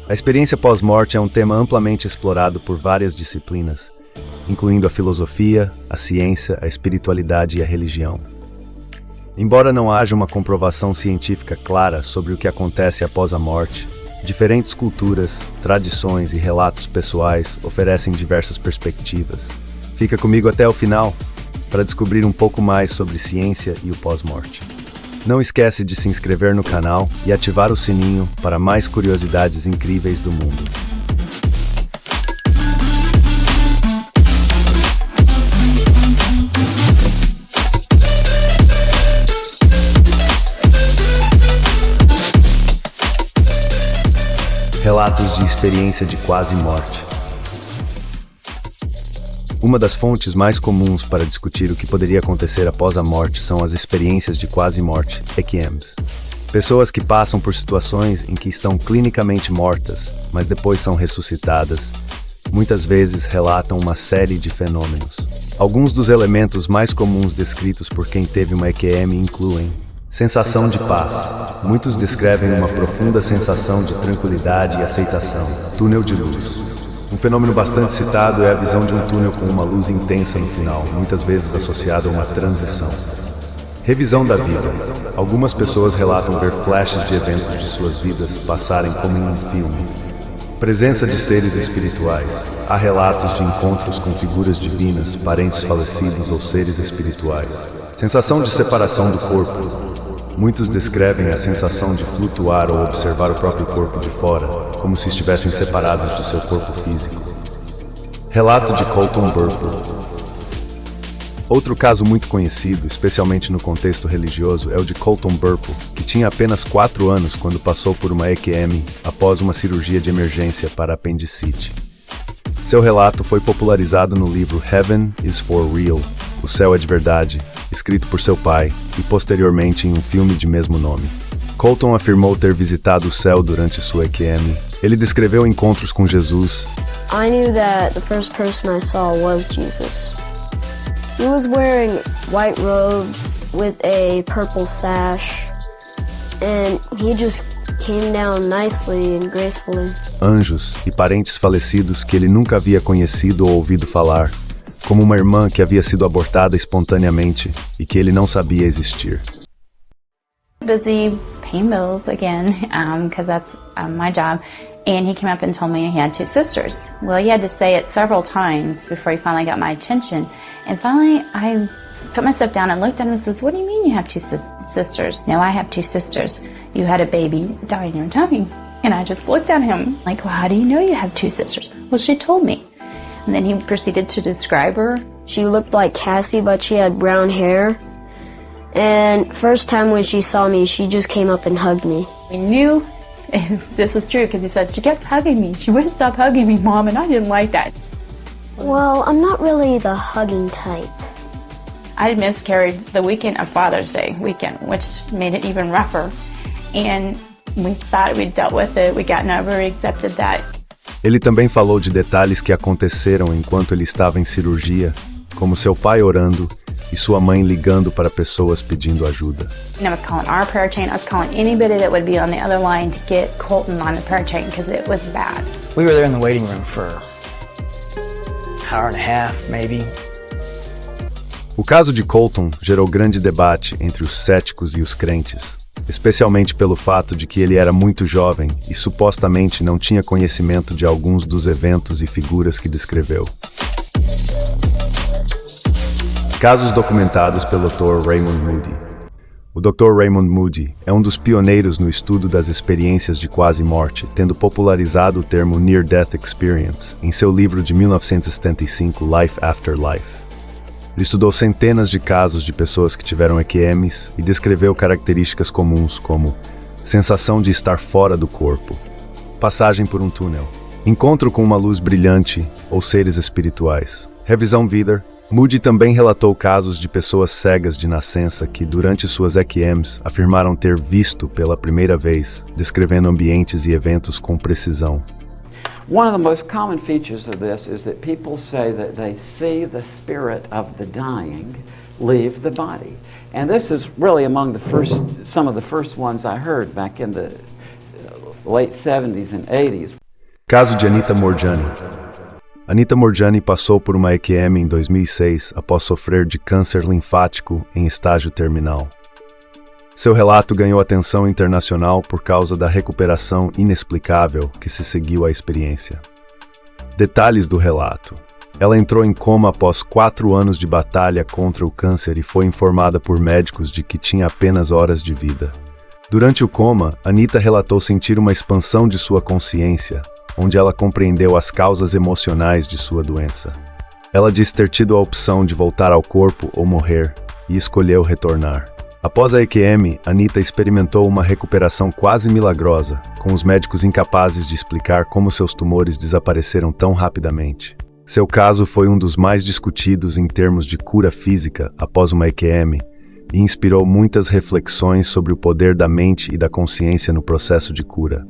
A experiência pós-morte é um tema amplamente explorado por várias disciplinas, incluindo a filosofia, a ciência, a espiritualidade e a religião. Embora não haja uma comprovação científica clara sobre o que acontece após a morte, diferentes culturas, tradições e relatos pessoais oferecem diversas perspectivas. Fica comigo até o final para descobrir um pouco mais sobre ciência e o pós-morte. Não esquece de se inscrever no canal e ativar o sininho para mais curiosidades incríveis do mundo. Relatos de experiência de quase morte. Uma das fontes mais comuns para discutir o que poderia acontecer após a morte são as experiências de quase morte, EQMs. Pessoas que passam por situações em que estão clinicamente mortas, mas depois são ressuscitadas, muitas vezes relatam uma série de fenômenos. Alguns dos elementos mais comuns descritos por quem teve uma EQM incluem sensação de paz. Muitos descrevem uma profunda sensação de tranquilidade e aceitação. Túnel de luz. Um fenômeno bastante citado é a visão de um túnel com uma luz intensa no final, muitas vezes associada a uma transição. Revisão da vida. Algumas pessoas relatam ver flashes de eventos de suas vidas passarem como em um filme. Presença de seres espirituais. Há relatos de encontros com figuras divinas, parentes falecidos ou seres espirituais. Sensação de separação do corpo. Muitos descrevem a sensação de flutuar ou observar o próprio corpo de fora, como se estivessem separados de seu corpo físico. Relato de Colton Burpo. Outro caso muito conhecido, especialmente no contexto religioso, é o de Colton Burpo, que tinha apenas 4 anos quando passou por uma EQM após uma cirurgia de emergência para apendicite. Seu relato foi popularizado no livro Heaven is for Real, O Céu é de Verdade, escrito por seu pai, e posteriormente em um filme de mesmo nome. Colton afirmou ter visitado o céu durante sua EQM. Ele descreveu encontros com Jesus. I knew that the first person I saw was Jesus. He was wearing white robes with a purple sash, and he just came down nicely and gracefully. Anjos e parentes falecidos que ele nunca havia conhecido ou ouvido falar, como uma irmã que havia sido abortada espontaneamente e que ele não sabia existir. Busy paying bills again, because that's my job, and he came up and told me he had 2 sisters. Well, he had to say it several times before he finally got my attention, and finally I put myself down and looked at him and says, "What do you mean you have 2 sisters?" "No, I have 2 sisters. You had a baby die in your tummy." And I just looked at him like, "Well, how do you know you have 2 sisters?" "Well, she told me." And then he proceeded to describe her. She looked like Cassie, but she had brown hair. And first time when she saw me, she just came up and hugged me. We knew this was true because he said, "She kept hugging me. She wouldn't stop hugging me, Mom," and I didn't like that. Well, I'm not really the hugging type. I miscarried the weekend of Father's Day weekend, which made it even rougher. And we thought we'd dealt with it. We gotten over it, accepted that. Ele também falou de detalhes que aconteceram enquanto ele estava em cirurgia, como seu pai orando e sua mãe ligando para pessoas pedindo ajuda. And I was calling our prayer chain. I was calling anybody that would be on the other line to get Colton on the prayer chain because it was bad. We were there in the waiting room for an hour and a half, maybe. O caso de Colton gerou grande debate entre os céticos e os crentes, especialmente pelo fato de que ele era muito jovem e supostamente não tinha conhecimento de alguns dos eventos e figuras que descreveu. Casos documentados pelo Dr. Raymond Moody. O Dr. Raymond Moody é um dos pioneiros no estudo das experiências de quase morte, tendo popularizado o termo Near Death Experience em seu livro de 1975, Life After Life. Ele estudou centenas de casos de pessoas que tiveram EQMs e descreveu características comuns como sensação de estar fora do corpo, passagem por um túnel, encontro com uma luz brilhante ou seres espirituais. Revisão Vida. Moody também relatou casos de pessoas cegas de nascença que, durante suas EQMs, afirmaram ter visto pela primeira vez, descrevendo ambientes e eventos com precisão. One of the most common features of this is that people say that they see the spirit of the dying leave the body. And this is really among the some of the first ones I heard back in the late 70s and 80s. Caso de Anita Moorjani. Anita Moorjani passou por uma EQM em 2006 após sofrer de câncer linfático em estágio terminal. Seu relato ganhou atenção internacional por causa da recuperação inexplicável que se seguiu à experiência. Detalhes do relato. Ela entrou em coma após 4 anos de batalha contra o câncer e foi informada por médicos de que tinha apenas horas de vida. Durante o coma, Anita relatou sentir uma expansão de sua consciência, onde ela compreendeu as causas emocionais de sua doença. Ela disse ter tido a opção de voltar ao corpo ou morrer, e escolheu retornar. Após a EQM, Anita experimentou uma recuperação quase milagrosa, com os médicos incapazes de explicar como seus tumores desapareceram tão rapidamente. Seu caso foi um dos mais discutidos em termos de cura física após uma EQM e inspirou muitas reflexões sobre o poder da mente e da consciência no processo de cura.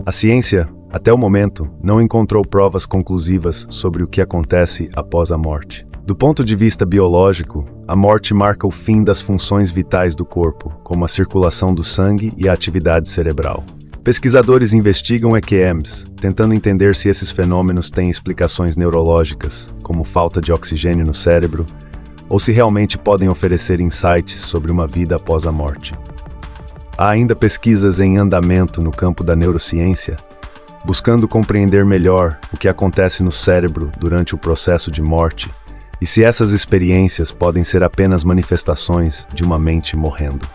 A ciência, até o momento, não encontrou provas conclusivas sobre o que acontece após a morte. Do ponto de vista biológico, a morte marca o fim das funções vitais do corpo, como a circulação do sangue e a atividade cerebral. Pesquisadores investigam EQMs, tentando entender se esses fenômenos têm explicações neurológicas, como falta de oxigênio no cérebro, ou se realmente podem oferecer insights sobre uma vida após a morte. Há ainda pesquisas em andamento no campo da neurociência, buscando compreender melhor o que acontece no cérebro durante o processo de morte e se essas experiências podem ser apenas manifestações de uma mente morrendo.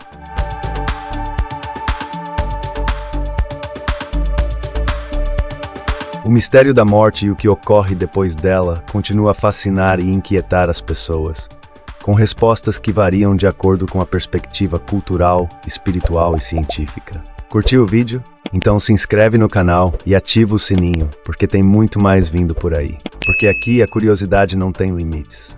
O mistério da morte e o que ocorre depois dela continua a fascinar e inquietar as pessoas, com respostas que variam de acordo com a perspectiva cultural, espiritual e científica. Curtiu o vídeo? Então se inscreve no canal e ativa o sininho, porque tem muito mais vindo por aí. Porque aqui a curiosidade não tem limites.